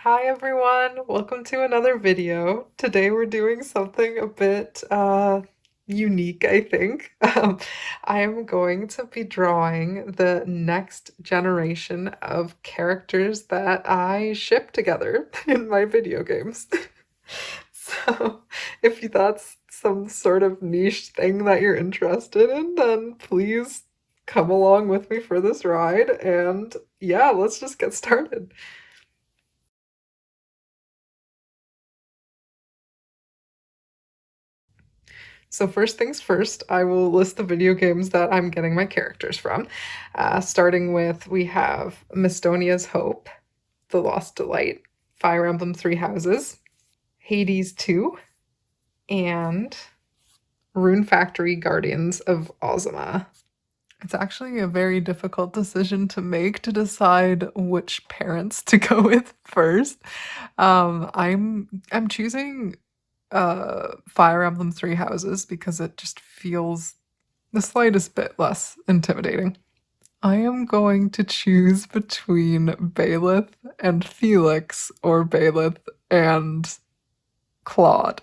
Hi everyone, welcome to another video. Today we're doing something a bit unique, I think. I am going to be drawing the next generation of characters that I ship together in my video games. So if that's some sort of niche thing that you're interested in, then please come along with me for this ride and yeah, let's just get started. So first things first, I will list the video games that I'm getting my characters from. Starting with, we have Mistonia's Hope, The Lost Delight, Fire Emblem Three Houses, Hades 2, and Rune Factory Guardians of Azuma. It's actually a very difficult decision to make to decide which parents to go with first. I'm choosing Fire Emblem Three Houses because it just feels the slightest bit less intimidating. I am going to choose between Baelith and Felix or Baelith and Claude.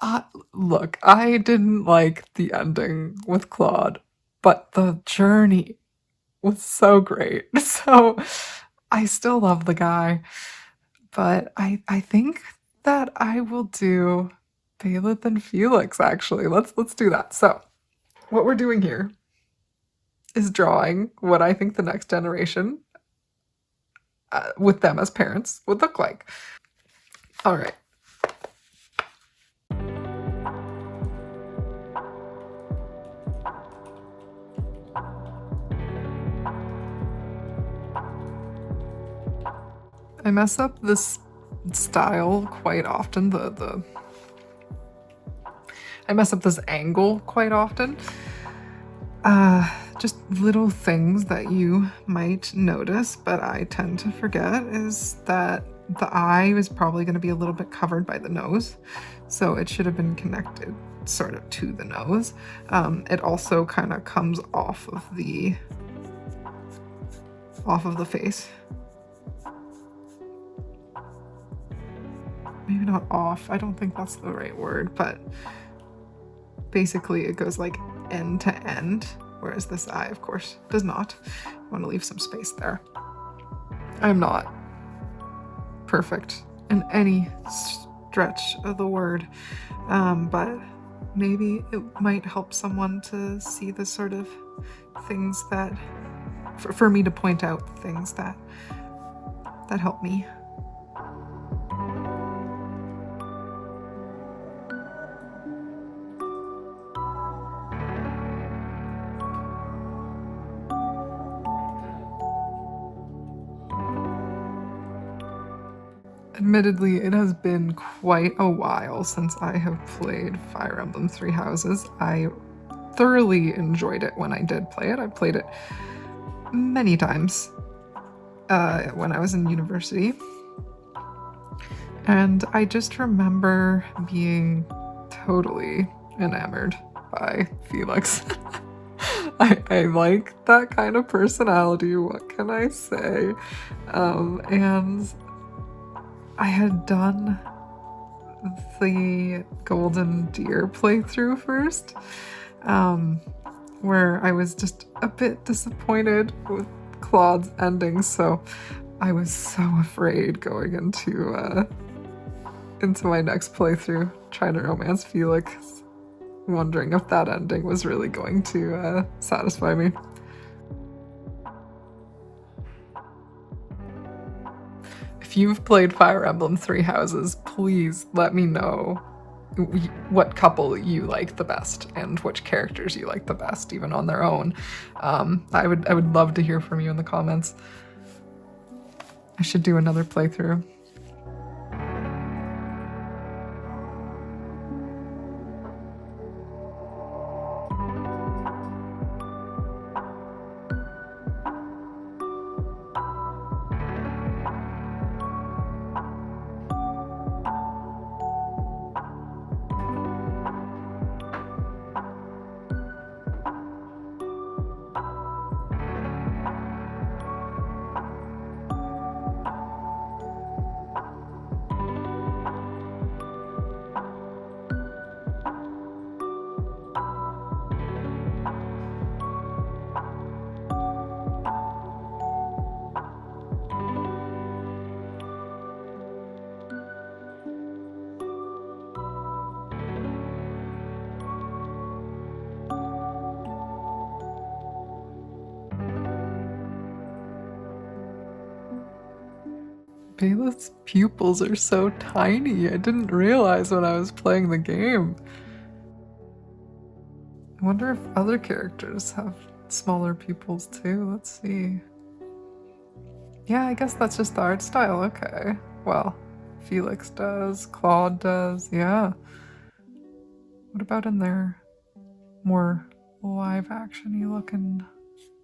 uh, Look, I didn't like the ending with Claude, but the journey was so great. So I still love the guy, but I think that I will do Baelith and Felix actually. Let's do that. So, what we're doing here is drawing what I think the next generation with them as parents would look like. All right. I mess up this style quite often. I mess up this angle quite often. Just little things that you might notice, but I tend to forget is that the eye is probably going to be a little bit covered by the nose, so it should have been connected sort of to the nose. It also kind of comes off of the face. Maybe not off, I don't think that's the right word, but basically it goes like end to end, whereas this eye, of course, does not. You want to leave some space there. I'm not perfect in any stretch of the word, but maybe it might help someone to see the sort of things that, for me to point out things that help me. Admittedly, it has been quite a while since I have played Fire Emblem Three Houses. I thoroughly enjoyed it when I did play it. I played it many times when I was in university. And I just remember being totally enamored by Felix. I like that kind of personality, what can I say? And I had done the Golden Deer playthrough first, where I was just a bit disappointed with Claude's ending, so I was so afraid going into my next playthrough, trying to romance Felix, wondering if that ending was really going to satisfy me. If you've played Fire Emblem Three Houses, please let me know what couple you like the best and which characters you like the best, even on their own. I would love to hear from you in the comments. I should do another playthrough. Bailiff's pupils are so tiny. I didn't realize when I was playing the game. I wonder if other characters have smaller pupils too. Let's see. Yeah, I guess that's just the art style. Okay. Well, Felix does, Claude does, yeah. What about in their more live action-y looking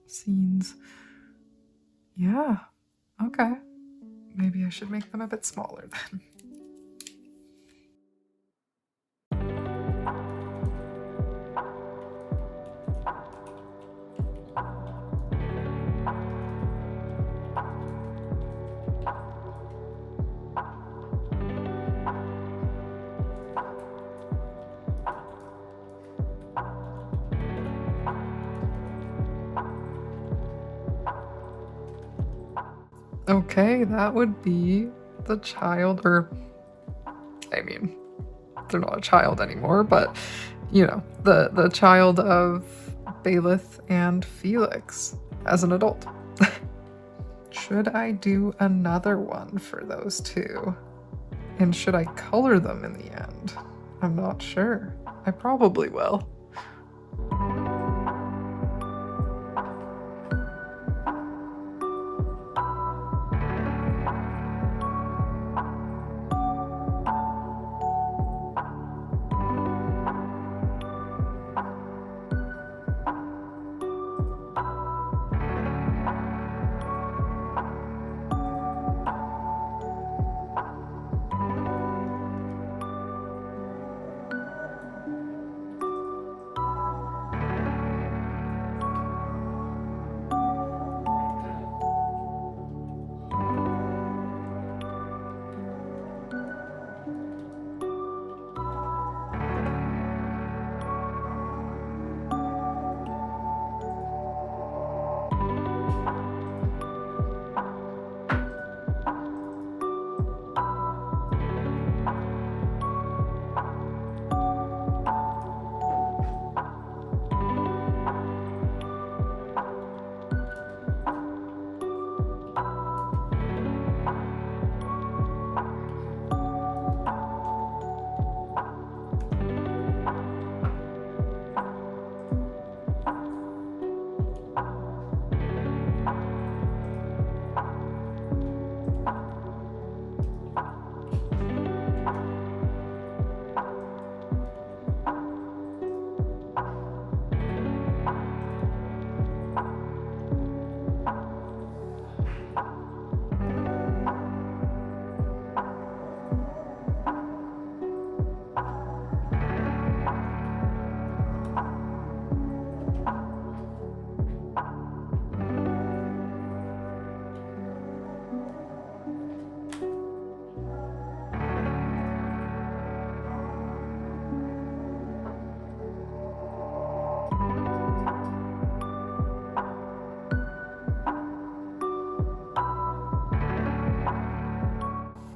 scenes? Yeah, okay. Maybe I should make them a bit smaller then. Okay, that would be the child, or I mean, they're not a child anymore, but you know, the child of Bailiff and Felix as an adult. Should I do another one for those two? And should I color them in the end? I'm not sure. I probably will.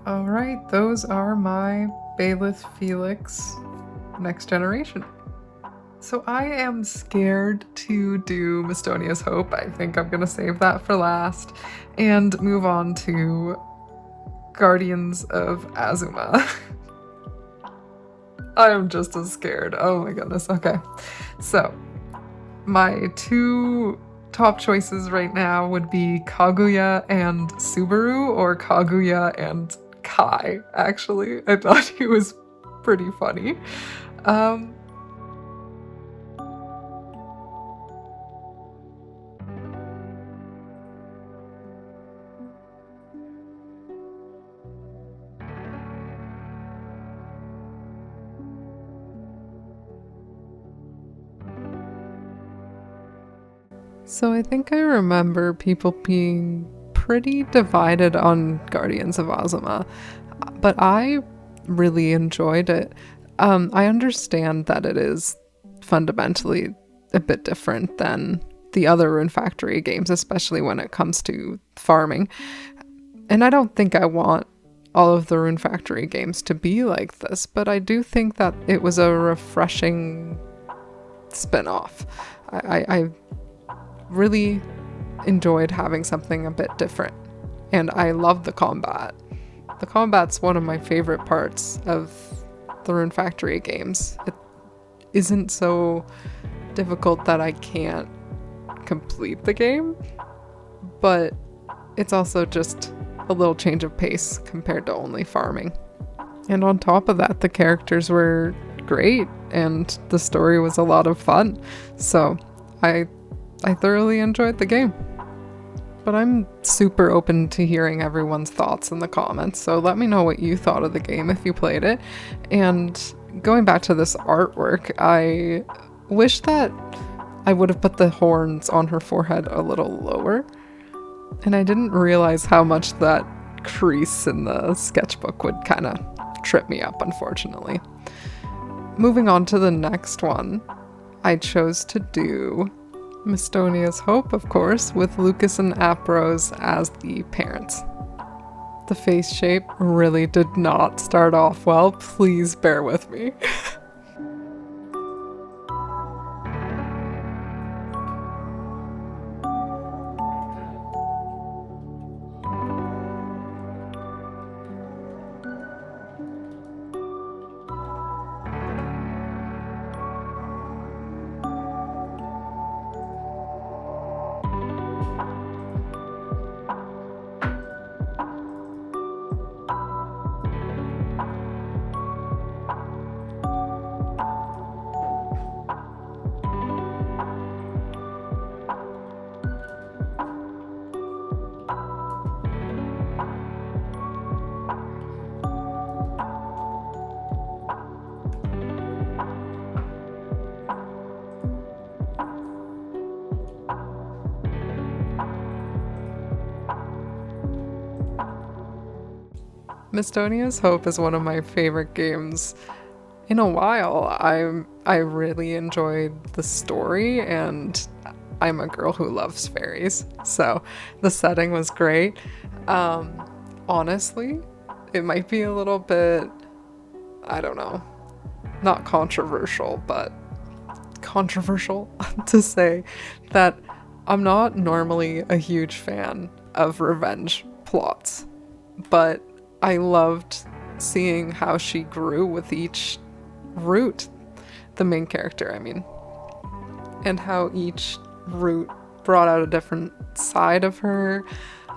Alright, those are my Bailiff Felix Next Generation. So I am scared to do MistoniasHope. I think I'm gonna save that for last and move on to Guardians of Azuma. I am just as scared. Oh my goodness. Okay. So my two top choices right now would be Kaguya and Subaru, or Kaguya and Kai, actually. I thought he was pretty funny. So I think I remember people being pretty divided on Guardians of Azuma, but I really enjoyed it. I understand that it is fundamentally a bit different than the other Rune Factory games, especially when it comes to farming. And I don't think I want all of the Rune Factory games to be like this, but I do think that it was a refreshing spin-off. I really enjoyed having something a bit different, and I loved the combat. The combat's one of my favorite parts of the Rune Factory games. It isn't so difficult that I can't complete the game, but it's also just a little change of pace compared to only farming. And on top of that, the characters were great and the story was a lot of fun. So I thoroughly enjoyed the game. But I'm super open to hearing everyone's thoughts in the comments, so let me know what you thought of the game if you played it. And going back to this artwork, I wish that I would have put the horns on her forehead a little lower. And I didn't realize how much that crease in the sketchbook would kind of trip me up, unfortunately. Moving on to the next one, I chose to do MistoniasHope, of course, with Lucas and Aprose as the parents. The face shape really did not start off well. Please bear with me. MistoniasHope is one of my favorite games in a while. I really enjoyed the story, and I'm a girl who loves fairies, so the setting was great. Honestly, it might be a little bit, I don't know, not controversial, but controversial to say that I'm not normally a huge fan of revenge plots, but I loved seeing how she grew with each route, the main character, I mean, and how each route brought out a different side of her,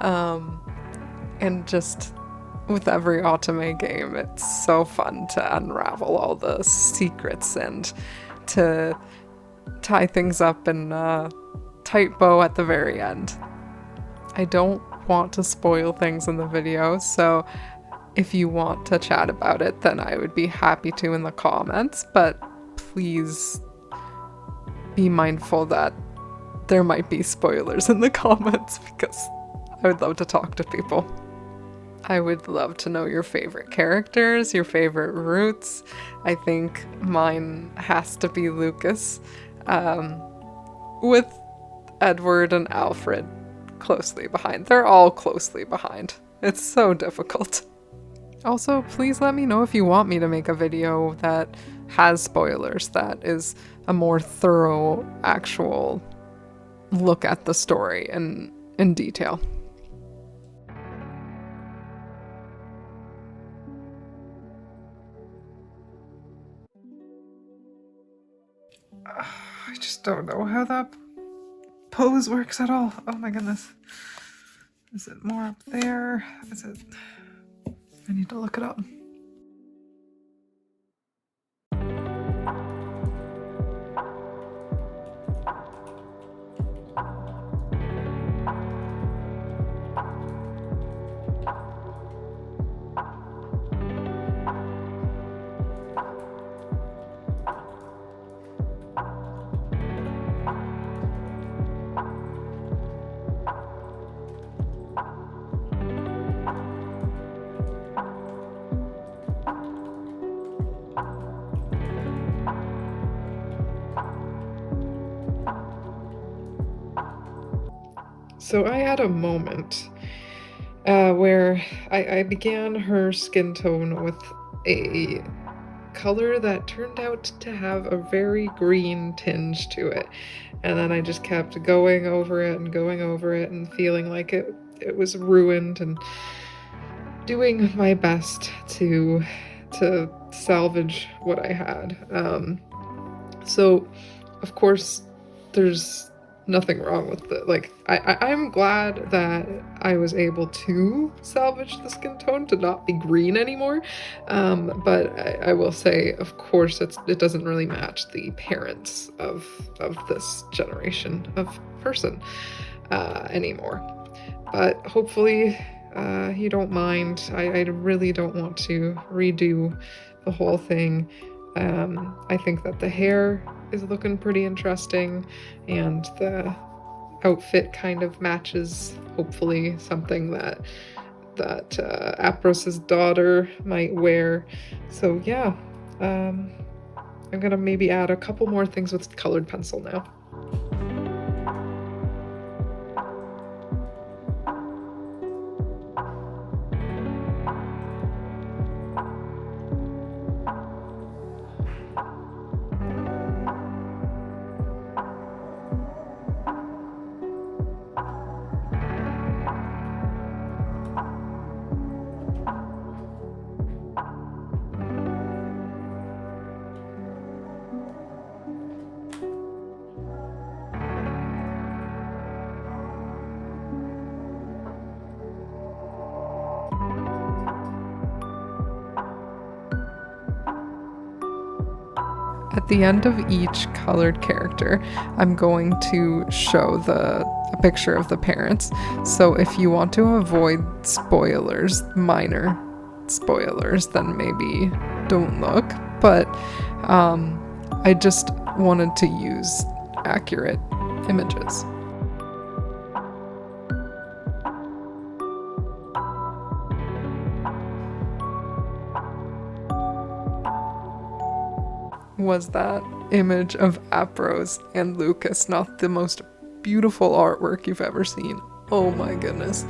and just with every Otomate game, it's so fun to unravel all the secrets and to tie things up in a tight bow at the very end. I don't want to spoil things in the video, so if you want to chat about it, then I would be happy to in the comments, but please be mindful that there might be spoilers in the comments because I would love to talk to people. I would love to know your favorite characters, your favorite routes. I think mine has to be Lucas, with Edward and Alfred closely behind. They're all closely behind. It's so difficult. Also, please let me know if you want me to make a video that has spoilers, that is a more thorough, actual look at the story in detail. I just don't know how that pose works at all. Oh my goodness. Is it more up there? Is it... I need to look it up. So I had a moment where I began her skin tone with a color that turned out to have a very green tinge to it. And then I just kept going over it and going over it and feeling like it was ruined. And doing my best to salvage what I had. So, of course, there's nothing wrong with it. Like, I'm glad that I was able to salvage the skin tone to not be green anymore. But I will say, of course, it doesn't really match the parents of this generation of person anymore. But hopefully, you don't mind. I really don't want to redo the whole thing. I think that the hair is looking pretty interesting, and the outfit kind of matches, hopefully, something that Apros's daughter might wear. So yeah, I'm gonna maybe add a couple more things with colored pencil now. At the end of each colored character, I'm going to show a picture of the parents. So if you want to avoid spoilers, minor spoilers, then maybe don't look. But I just wanted to use accurate images. Was that image of Apros and Lucas not the most beautiful artwork you've ever seen? Oh my goodness.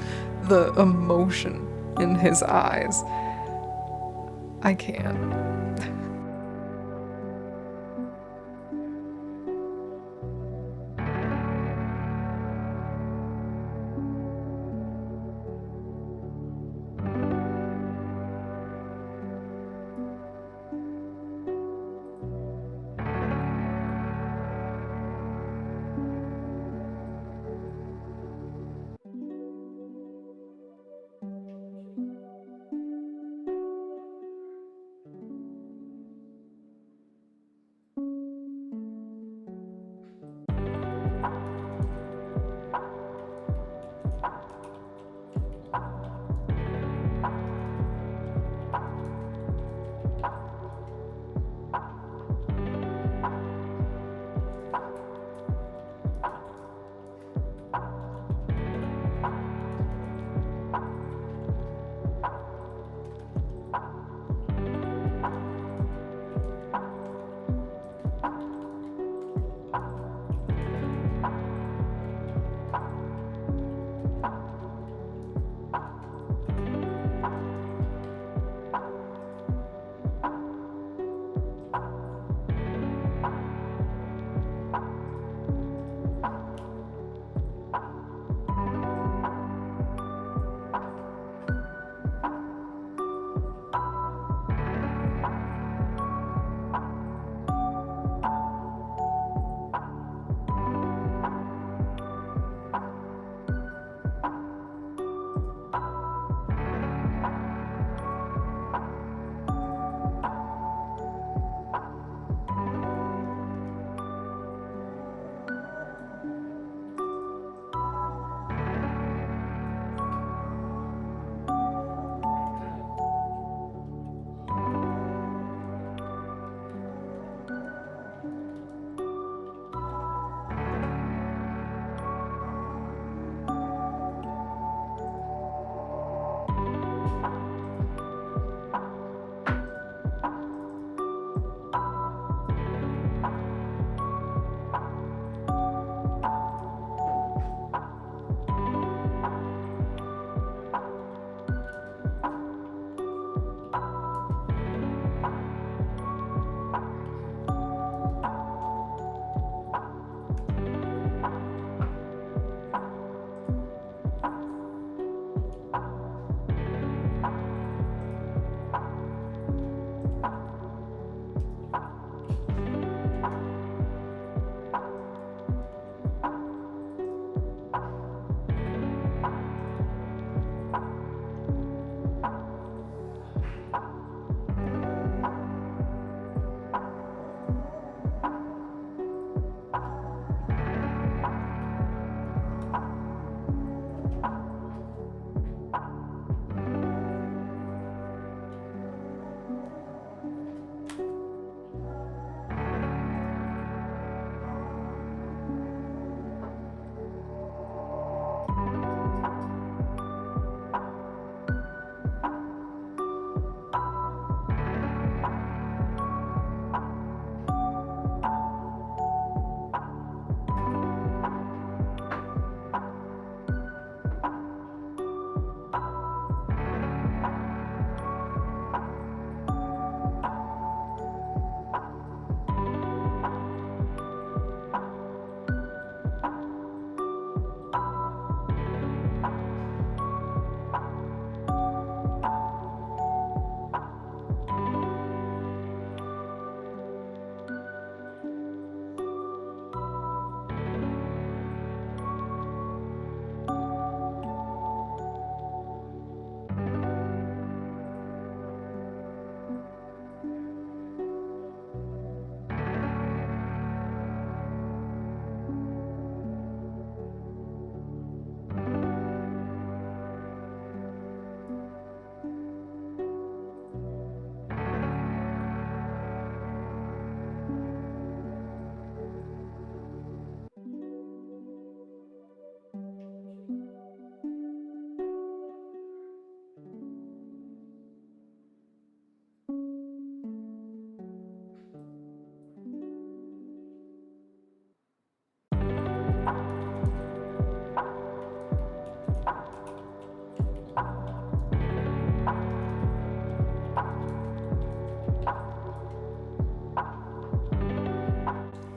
The emotion in his eyes. I can't.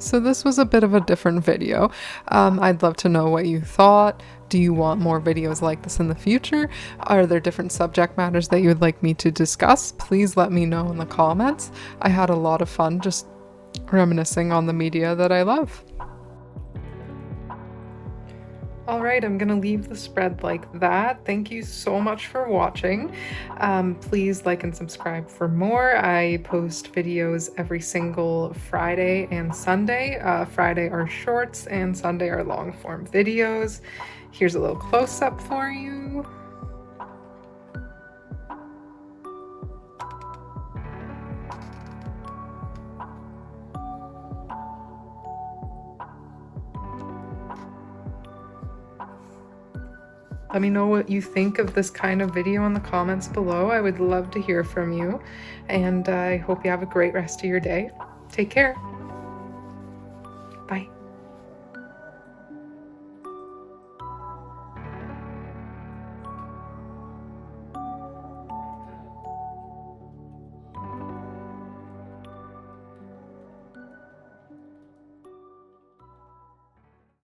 so this was a bit of a different video. I'd love to know what you thought. Do you want more videos like this in the future? Are there different subject matters that you would like me to discuss? Please let me know in the comments. I had a lot of fun just reminiscing on the media that I love. Alright, I'm gonna leave the spread like that. Thank you so much for watching. Please like and subscribe for more. I post videos every single Friday and Sunday. Friday are shorts and Sunday are long form videos. Here's a little close-up for you. Let me know what you think of this kind of video in the comments below. I would love to hear from you, and I hope you have a great rest of your day. Take care. Bye.